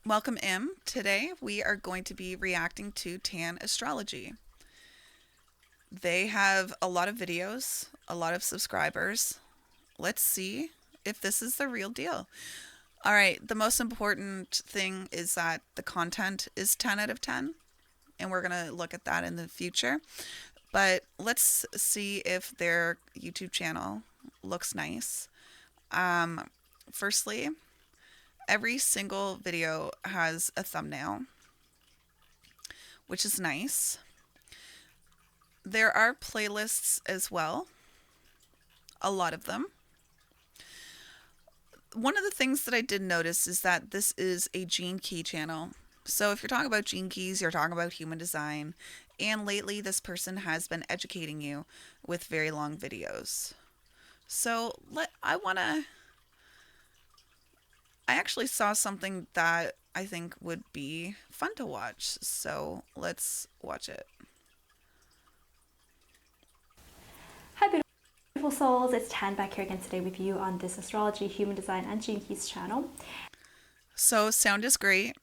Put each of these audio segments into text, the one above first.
Welcome, Im. Today we are going to be reacting to Tan Astrology. They have a lot of videos, a lot of subscribers. Let's see if this is the real deal. All right, the most important thing is that the content is 10 out of 10, and we're going to look at that in the future. But let's see if their YouTube channel looks nice. Firstly, every single video has a thumbnail, which is nice. There are playlists as well, a lot of them. One of the things that I did notice is that this is a gene key channel. So if you're talking about gene keys, you're talking about human design. And lately, this person has been educating you with very long videos. So I actually saw something that I think would be fun to watch. So let's watch it. Hi beautiful souls, it's Tan back here again today with you on this Astrology, Human Design and Gene Keys channel. So sound is great.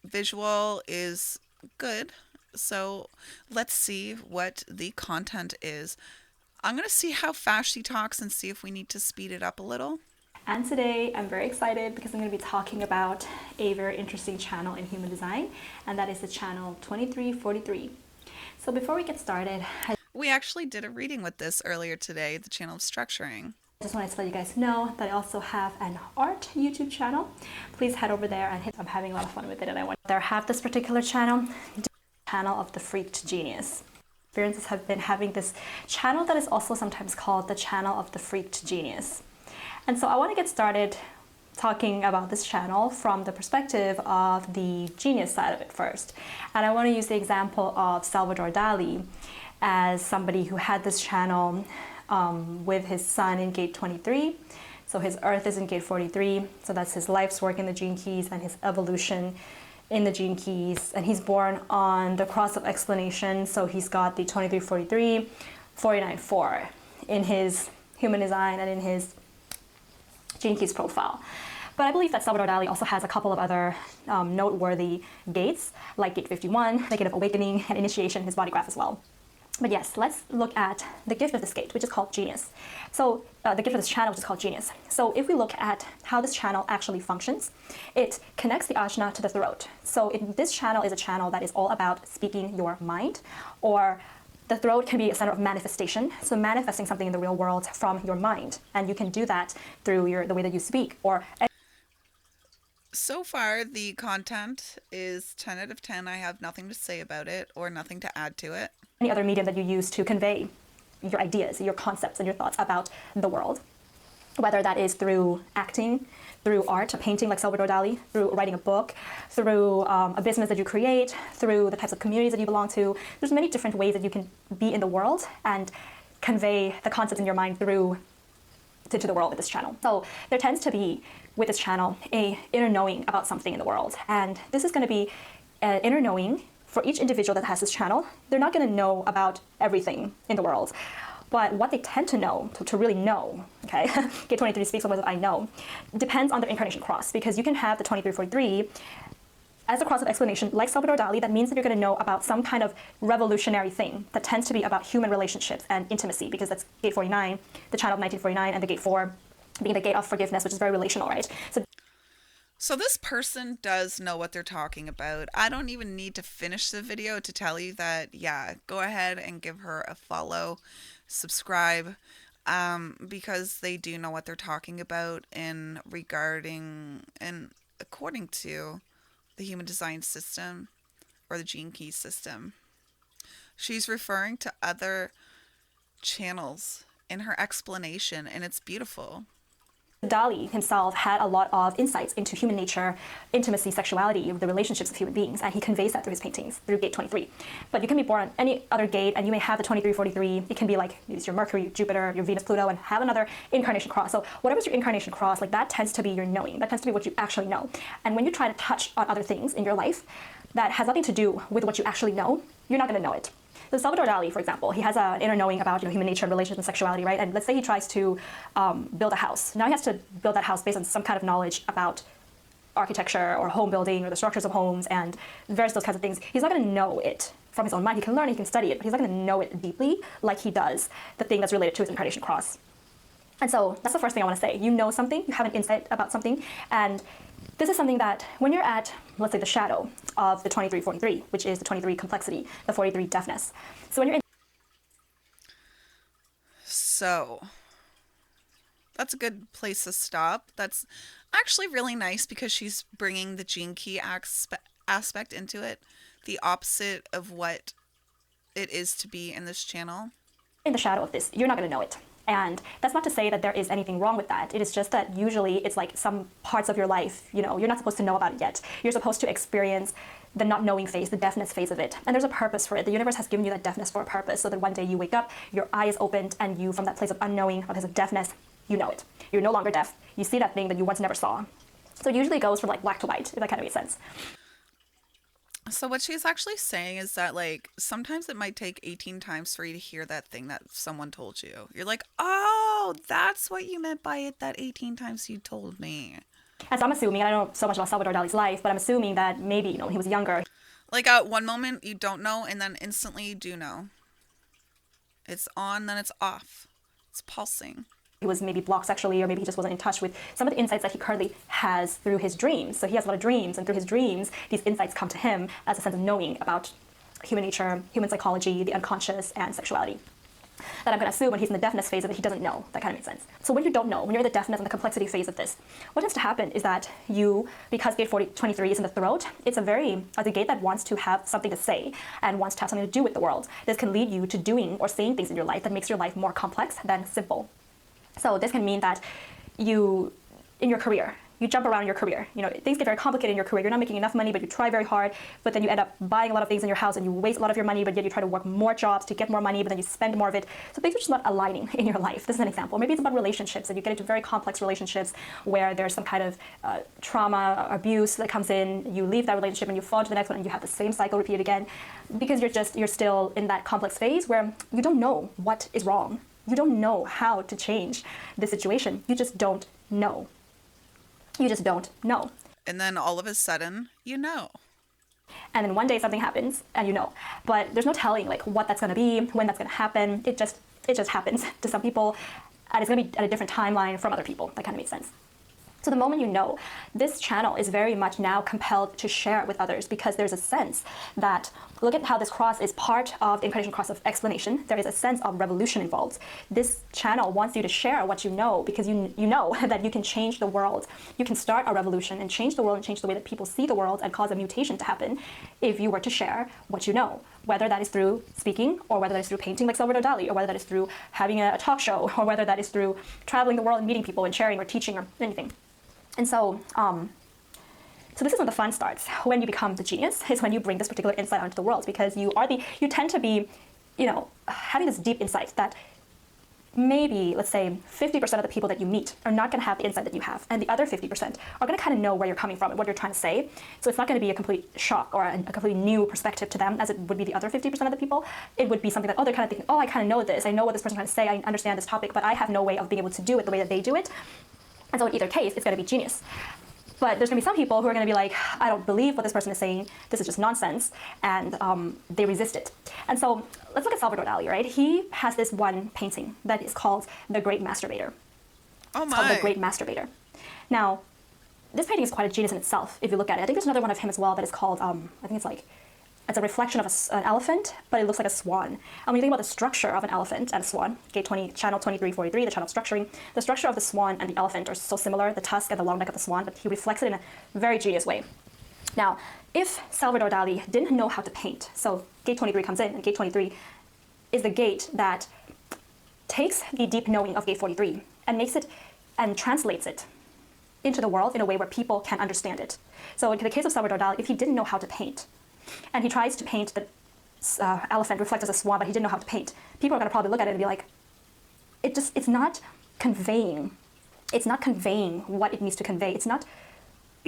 Visual is good. So let's see what the content is. I'm going to see how fast she talks and see if we need to speed it up a little. And today I'm very excited because I'm going to be talking about a very interesting channel in human design, and that is the channel 2343. So before we get started, we actually did a reading with this earlier today, the channel of structuring. I just wanted to let you guys know that I also have an art YouTube channel. Please head over there and I'm having a lot of fun with it, and I want to have this particular channel of the freaked genius. Experiences have been having this channel that is also sometimes called the channel of the freaked genius. And so I want to get started talking about this channel from the perspective of the genius side of it first. And I want to use the example of Salvador Dali as somebody who had this channel with his sun in gate 23. So his earth is in gate 43. So that's his life's work in the gene keys and his evolution in the gene keys. And he's born on the cross of explanation. So he's got the 2343, 49-4 in his human design and in his gene keys profile. But I believe that Salvador Dali also has a couple of other noteworthy gates, like gate 51, the gate of awakening and initiation, his body graph as well. But yes, let's look at the gift of this gate, which is called genius. So the gift of this channel, which is called genius. So if we look at how this channel actually functions, it connects the ajna to the throat. So this channel is a channel that is all about speaking your mind, or the throat can be a center of manifestation, so manifesting something in the real world from your mind. And you can do that through the way that you speak. So far, the content is 10 out of 10. I have nothing to say about it or nothing to add to it. Any other medium that you use to convey your ideas, your concepts, and your thoughts about the world. Whether that is through acting, through art, a painting like Salvador Dali, through writing a book, through a business that you create, through the types of communities that you belong to. There's many different ways that you can be in the world and convey the concepts in your mind through to the world with this channel. So there tends to be, with this channel, a inner knowing about something in the world. And this is going to be an inner knowing for each individual that has this channel. They're not going to know about everything in the world. But what they tend to know, to really know, okay, K23 speaks on what I know, depends on their incarnation cross, because you can have the 2343 as a cross of explanation, like Salvador Dali. That means that you're going to know about some kind of revolutionary thing that tends to be about human relationships and intimacy, because that's gate 49, the channel of 1949, and the gate 4 being the gate of forgiveness, which is very relational, right? So this person does know what they're talking about. I don't even need to finish the video to tell you that, yeah, go ahead and give her a follow, subscribe, because they do know what they're talking about in regarding and according to the human design system or the gene key system. She's referring to other channels in her explanation, and it's beautiful. Dali himself had a lot of insights into human nature, intimacy, sexuality, the relationships of human beings, and he conveys that through his paintings, through gate 23. But you can be born on any other gate, and you may have the 2343. It can be like it's your Mercury, Jupiter, your Venus, Pluto, and have another incarnation cross. So whatever's your incarnation cross, like that tends to be your knowing. That tends to be what you actually know. And when you try to touch on other things in your life that has nothing to do with what you actually know, you're not going to know it. So Salvador Dali, for example, he has an inner knowing about human nature and relationships and sexuality, right? And let's say he tries to build a house. Now he has to build that house based on some kind of knowledge about architecture or home building or the structures of homes and various those kinds of things, he's not going to know it from his own mind. He can learn, he can study it, but he's not going to know it deeply like he does the thing that's related to his incarnation cross. And so that's the first thing I want to say. You know something, you have an insight about something, and this is something that when you're at, let's say, the shadow of the 2343, which is the 23 complexity, the 43 deafness. So when you're in... So that's a good place to stop. That's actually really nice because she's bringing the gene key aspect into it, the opposite of what it is to be in this channel. In the shadow of this, you're not going to know it. And that's not to say that there is anything wrong with that. It is just that usually it's like some parts of your life, you know, you're not supposed to know about it yet. You're supposed to experience the not knowing phase, the deafness phase of it. And there's a purpose for it. The universe has given you that deafness for a purpose, so that one day you wake up, your eye is opened, and you, from that place of unknowing, from that place of deafness, you know it. You're no longer deaf. You see that thing that you once never saw. So it usually goes from like black to white, if that kind of makes sense. So what she's actually saying is that, like, sometimes it might take 18 times for you to hear that thing that someone told you. You're like, oh, that's what you meant by it, that 18 times you told me. And so I'm assuming, I don't know so much about Salvador Dali's life, but I'm assuming that maybe, you know, when he was younger. Like, at one moment you don't know, and then instantly you do know. It's on, then it's off. It's pulsing. He was maybe blocked sexually, or maybe he just wasn't in touch with some of the insights that he currently has through his dreams. So he has a lot of dreams, and through his dreams, these insights come to him as a sense of knowing about human nature, human psychology, the unconscious, and sexuality. That I'm going to assume when he's in the deafness phase of it, he doesn't know. That kind of makes sense. So when you don't know, when you're in the deafness and the complexity phase of this, what tends to happen is that you, because gate 23 is in the throat, it's a gate that wants to have something to say and wants to have something to do with the world. This can lead you to doing or saying things in your life that makes your life more complex than simple. So this can mean that you, in your career, you jump around in your career. You know, things get very complicated in your career. You're not making enough money, but you try very hard, but then you end up buying a lot of things in your house and you waste a lot of your money, but yet you try to work more jobs to get more money, but then you spend more of it. So things are just not aligning in your life. This is an example. Maybe it's about relationships, and you get into very complex relationships where there's some kind of trauma, abuse that comes in. You leave that relationship and you fall into the next one, and you have the same cycle repeated again, because you're still in that complex phase where you don't know what is wrong. You don't know how to change the situation. You just don't know. You just don't know. And then all of a sudden, you know. And then one day something happens and you know. But there's no telling like what that's going to be, when that's going to happen. It just happens to some people, and it's going to be at a different timeline from other people. That kind of makes sense. So the moment you know, this channel is very much now compelled to share it with others, because there's a sense that, look at how this cross is part of the incarnation cross of explanation. There is a sense of revolution involved. This channel wants you to share what you know, because you know that you can change the world. You can start a revolution and change the world and change the way that people see the world and cause a mutation to happen if you were to share what you know, whether that is through speaking, or whether that is through painting like Salvador Dali, or whether that is through having a talk show, or whether that is through traveling the world and meeting people and sharing or teaching or anything. And so, so this is when the fun starts. When you become the genius is when you bring this particular insight onto the world, because you tend to be, you know, having this deep insight that maybe, let's say, 50% of the people that you meet are not going to have the insight that you have, and the other 50% are going to kind of know where you're coming from and what you're trying to say. So it's not going to be a complete shock or a completely new perspective to them as it would be the other 50% of the people. It would be something that, oh, they're kind of thinking, oh, I kind of know this. I know what this person's trying to say. I understand this topic, but I have no way of being able to do it the way that they do it. And so in either case, it's going to be genius. But there's going to be some people who are going to be like, I don't believe what this person is saying. This is just nonsense. And they resist it. And so let's look at Salvador Dali, right? He has this one painting that is called The Great Masturbator. Oh my. It's called The Great Masturbator. Now, this painting is quite a genius in itself, if you look at it. I think there's another one of him as well that is called, I think it's like, it's a reflection of an elephant, but it looks like a swan. And when you think about the structure of an elephant and a swan, gate 20, channel 2343, the channel structuring, the structure of the swan and the elephant are so similar, the tusk and the long neck of the swan, but he reflects it in a very genius way. Now, if Salvador Dali didn't know how to paint, so gate 23 comes in, and gate 23 is the gate that takes the deep knowing of gate 43 and makes it and translates it into the world in a way where people can understand it. So in the case of Salvador Dali, if he didn't know how to paint, and he tries to paint the elephant reflect as a swan, but he didn't know how to paint, people are going to probably look at it and be like, it's not conveying what it needs to convey. It's not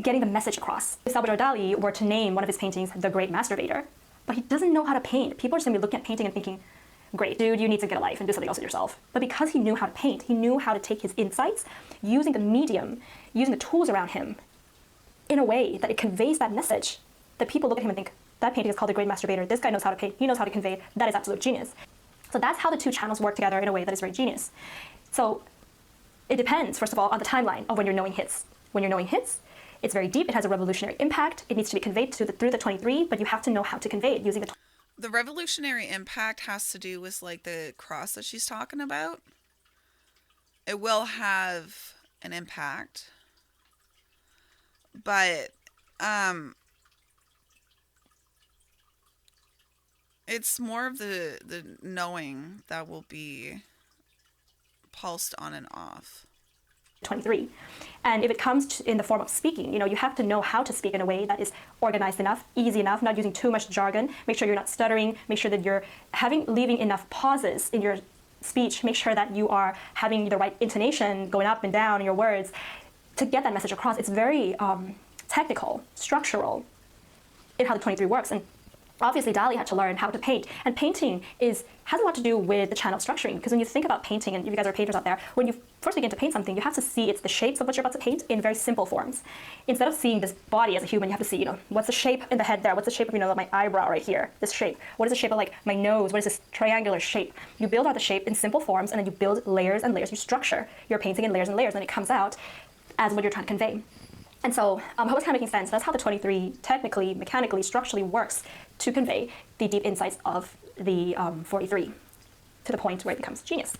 getting the message across. If Salvador Dali were to name one of his paintings The Great Masturbator, but he doesn't know how to paint, people are just going to be looking at painting and thinking, great, dude, you need to get a life and do something else with yourself. But because he knew how to paint, he knew how to take his insights, using the medium, using the tools around him, in a way that it conveys that message that people look at him and think, that painting is called The Great Masturbator. This guy knows how to paint. He knows how to convey. That is absolute genius. So that's how the two channels work together in a way that is very genius. So it depends, first of all, on the timeline of when your knowing hits. When your knowing hits, it's very deep. It has a revolutionary impact. It needs to be conveyed through the 23, but you have to know how to convey it using the revolutionary impact has to do with like the cross that she's talking about. It will have an impact, but it's more of the knowing that will be pulsed on and off. 23. And if it comes in the form of speaking, you have to know how to speak in a way that is organized enough, easy enough, not using too much jargon. Make sure you're not stuttering. Make sure that you're leaving enough pauses in your speech. Make sure that you are having the right intonation going up and down in your words to get that message across. It's very technical, structural in how the 23 works. And obviously, Dali had to learn how to paint. And painting has a lot to do with the channel structuring. Because when you think about painting, and you guys are painters out there, when you first begin to paint something, you have to see the shapes of what you're about to paint in very simple forms. Instead of seeing this body as a human, you have to see, what's the shape in the head there? What's the shape of, my eyebrow right here? This shape. What is the shape of, my nose? What is this triangular shape? You build out the shape in simple forms, and then you build layers and layers. You structure your painting in layers and layers, and it comes out as what you're trying to convey. And so I hope it's kind of making sense. That's how the 23 technically, mechanically, structurally works to convey the deep insights of the 43 to the point where it becomes genius.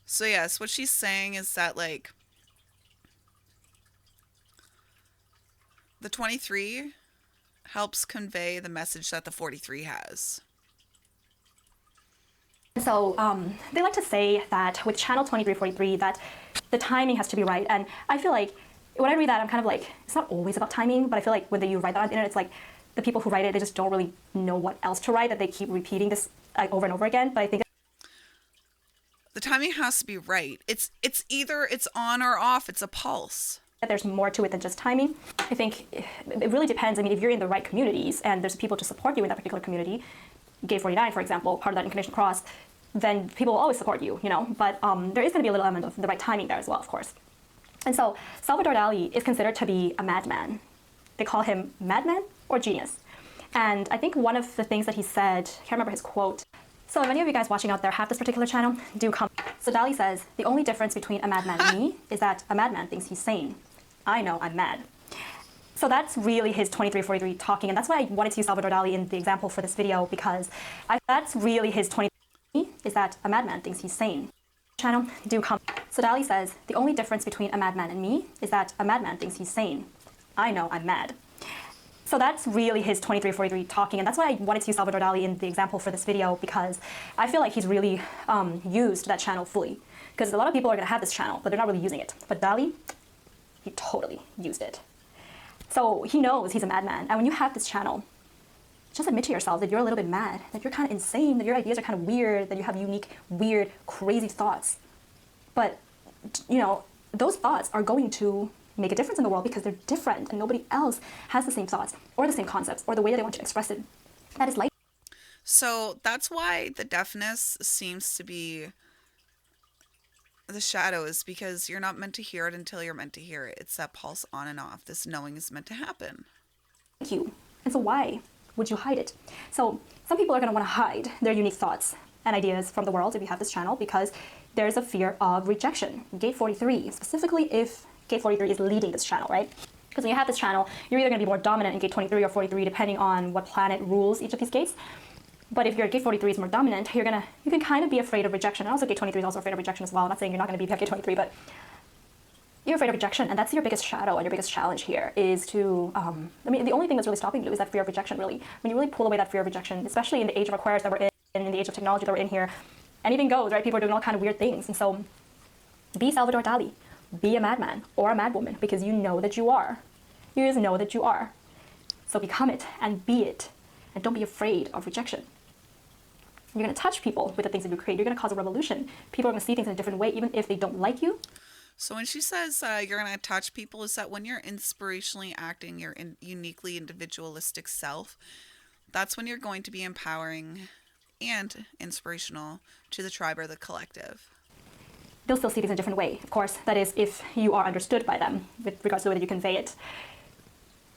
So yes, what she's saying is that the 23 helps convey the message that the 43 has. So they like to say that with channel 2343 that the timing has to be right. And I feel like when I read that, I'm kind of like, it's not always about timing, but I feel like when you write that on the internet, it's like the people who write it, they just don't really know what else to write, that they keep repeating this over and over again. But I think the timing has to be right. It's either it's on or off. It's a pulse. There's more to it than just timing. I think it really depends. I mean, if you're in the right communities and there's people to support you in that particular community, Gay 49, for example, part of that incarnation cross, then people will always support you, But there is going to be a little element of the right timing there as well, of course. And so Salvador Dali is considered to be a madman. They call him madman or genius. And I think one of the things that he said, I can't remember his quote. So if any of you guys watching out there have this particular channel, do come. So Dali says, the only difference between a madman and me is that a madman thinks he's sane. I know I'm mad. So that's really his 2343 talking. And that's why I wanted to use Salvador Dali in the example for this video, because that's really his 23 is that a madman thinks he's sane. Channel, do come. So Dali says, the only difference between a madman and me is that a madman thinks he's sane. I know I'm mad. So that's really his 2343 talking, and that's why I wanted to use Salvador Dali in the example for this video, because I feel like he's really used that channel fully. Because a lot of people are going to have this channel, but they're not really using it. But Dali, he totally used it. So he knows he's a madman, and when you have this channel, just admit to yourself that you're a little bit mad, that you're kind of insane, that your ideas are kind of weird, that you have unique, weird, crazy thoughts. But, those thoughts are going to make a difference in the world because they're different and nobody else has the same thoughts or the same concepts or the way that they want to express it. That is life. So that's why the deafness seems to be the shadow, is because you're not meant to hear it until you're meant to hear it. It's that pulse on and off. This knowing is meant to happen. Thank you. And so why would you hide it? So some people are going to want to hide their unique thoughts and ideas from the world if you have this channel, because there's a fear of rejection. Gate 43, specifically if Gate 43 is leading this channel, right? Because when you have this channel, you're either going to be more dominant in Gate 23 or 43, depending on what planet rules each of these gates. But if your Gate 43 is more dominant, you can kind of be afraid of rejection. And also Gate 23 is also afraid of rejection as well. I'm not saying you're not going to be Gate 23, but you're afraid of rejection, and that's your biggest shadow and your biggest challenge here is to, the only thing that's really stopping you is that fear of rejection, really. When you really pull away that fear of rejection, especially in the age of Aquarius that we're in the age of technology that we're in here, anything goes, right? People are doing all kind of weird things. And so be Salvador Dali. Be a madman or a madwoman, because you know that you are. You just know that you are. So become it and be it. And don't be afraid of rejection. You're going to touch people with the things that you create. You're going to cause a revolution. People are going to see things in a different way, even if they don't like you. So when she says you're going to touch people, is that when you're inspirationally acting your uniquely individualistic self, that's when you're going to be empowering and inspirational to the tribe or the collective. They'll still see things in a different way, of course. That is, if you are understood by them with regards to the way that you convey it.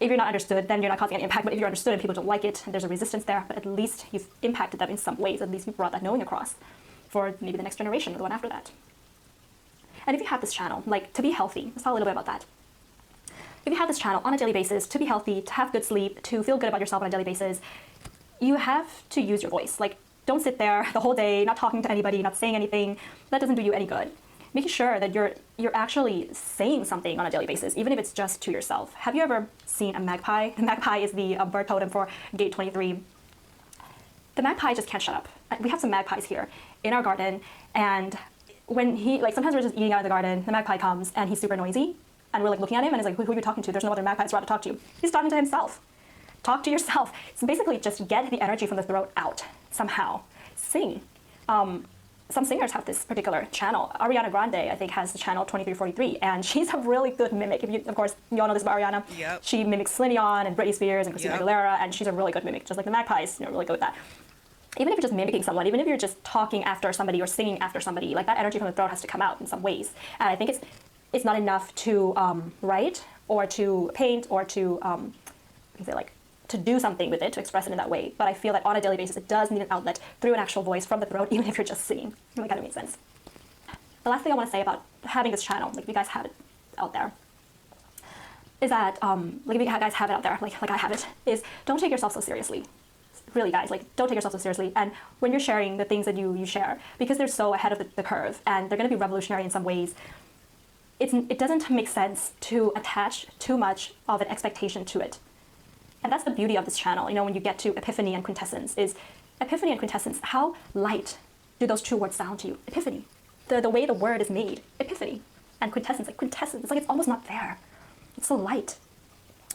if you're not understood, then you're not causing any impact. But if you're understood and people don't like it, and there's a resistance there, but at least you've impacted them in some ways. At least you brought that knowing across for maybe the next generation or the one after that. And if you have this channel, like, to be healthy, let's talk a little bit about that. If you have this channel on a daily basis, to be healthy, to have good sleep, to feel good about yourself on a daily basis, you have to use your voice. Like, don't sit there the whole day, not talking to anybody, not saying anything. That doesn't do you any good. Making sure that you're actually saying something on a daily basis, even if it's just to yourself. Have you ever seen a magpie? The magpie is the bird totem for gate 23. The magpie just can't shut up. We have some magpies here in our garden, and when he, like, sometimes we're just eating out of the garden, the magpie comes and he's super noisy, and we're like looking at him and he's like, who are you talking to? There's no other magpies around to talk to you. He's talking to himself. Talk to yourself. So basically just get the energy from the throat out somehow. Sing. Some singers have this particular channel. Ariana Grande, I think, has the channel 2343, and she's a really good mimic. If you, of course, you all know this about Ariana. Yep. She mimics Celine Dion and Britney Spears and Christina Aguilera, and she's a really good mimic, just like the magpies, really good with that. Even if you're just mimicking someone, even if you're just talking after somebody or singing after somebody, like, that energy from the throat has to come out in some ways. And I think it's not enough to write or to paint or to to do something with it, to express it in that way. But I feel that on a daily basis, it does need an outlet through an actual voice from the throat, even if you're just singing. It really kind of makes sense. The last thing I want to say about having this channel, like, if you guys have it out there, is that, like, if you guys have it out there, like I have it, is don't take yourself so seriously. Really, guys, like, don't take yourself so seriously. And when you're sharing the things that you share, because they're so ahead of the curve, and they're going to be revolutionary in some ways, it doesn't make sense to attach too much of an expectation to it. And that's the beauty of this channel, when you get to epiphany and quintessence, is epiphany and quintessence, how light do those two words sound to you? Epiphany, the way the word is made, epiphany, and quintessence, it's like it's almost not there. It's so light.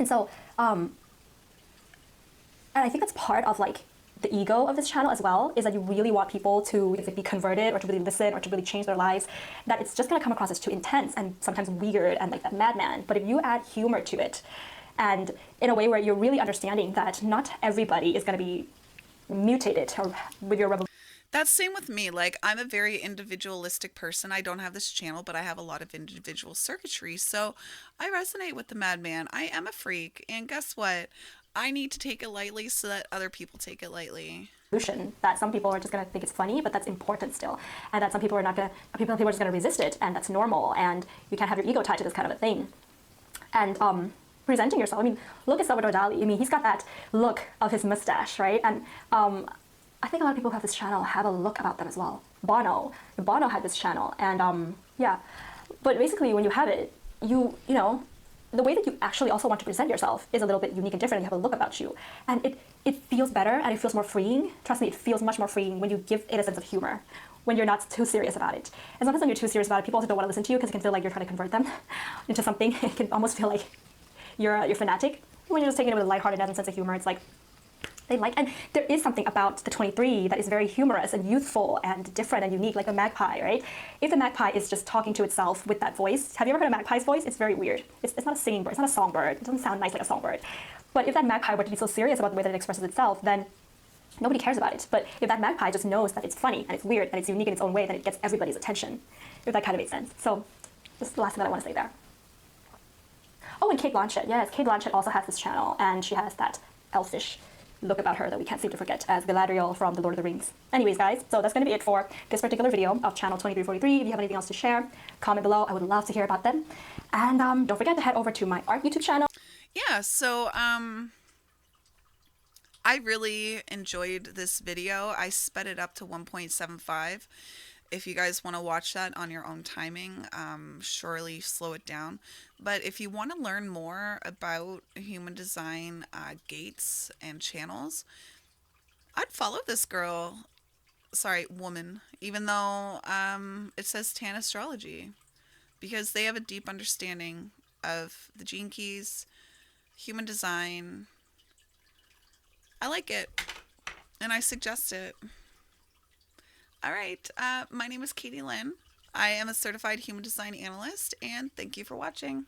And so, and I think that's part of, like, the ego of this channel as well, is that you really want people to be converted or to really listen or to really change their lives, that it's just going to come across as too intense and sometimes weird and like that madman. But if you add humor to it, and in a way where you're really understanding that not everybody is going to be mutated or with your revolution. That's same with me. Like, I'm a very individualistic person. I don't have this channel, but I have a lot of individual circuitry. So I resonate with the madman. I am a freak. And guess what? I need to take it lightly so that other people take it lightly. That some people are just going to think it's funny, but that's important still. And that some people are not going to, people are just going to resist it, and that's normal. And you can't have your ego tied to this kind of a thing. And, presenting yourself. I mean, look at Salvador Dali. I mean, he's got that look of his mustache, right? And I think a lot of people who have this channel have a look about them as well. Bono had this channel, and yeah. But basically, when you have it, you know, the way that you actually also want to present yourself is a little bit unique and different. And you have a look about you, and it feels better and it feels more freeing. Trust me, it feels much more freeing when you give it a sense of humor, when you're not too serious about it. And sometimes when you're too serious about it, people also don't want to listen to you because it can feel like you're trying to convert them into something. It can almost feel like you're fanatic. When you're just taking it with a lightheartedness and sense of humor, it's like they like. And there is something about the 23 that is very humorous and youthful and different and unique, like a magpie, right? If the magpie is just talking to itself with that voice, have you ever heard a magpie's voice? It's very weird. It's not a singing bird. It's not a songbird. It doesn't sound nice like a songbird. But if that magpie were to be so serious about the way that it expresses itself, then nobody cares about it. But if that magpie just knows that it's funny and it's weird and it's unique in its own way, then it gets everybody's attention. If that kind of makes sense. So this is the last thing that I want to say there. Oh, and Kate Blanchett. Yes, Kate Blanchett also has this channel, and she has that elfish look about her that we can't seem to forget as Galadriel from The Lord of the Rings. Anyways, guys, so that's going to be it for this particular video of channel 2343. If you have anything else to share, comment below. I would love to hear about them. And don't forget to head over to my art YouTube channel. Yeah, so I really enjoyed this video. I sped it up to 1.75. If you guys want to watch that on your own timing, surely slow it down. But if you want to learn more about human design gates and channels, I'd follow this woman, even though it says Tan Astrology, because they have a deep understanding of the gene keys, human design. I like it, and I suggest it. All right, my name is Katie Lynn. I am a certified human design analyst, and thank you for watching.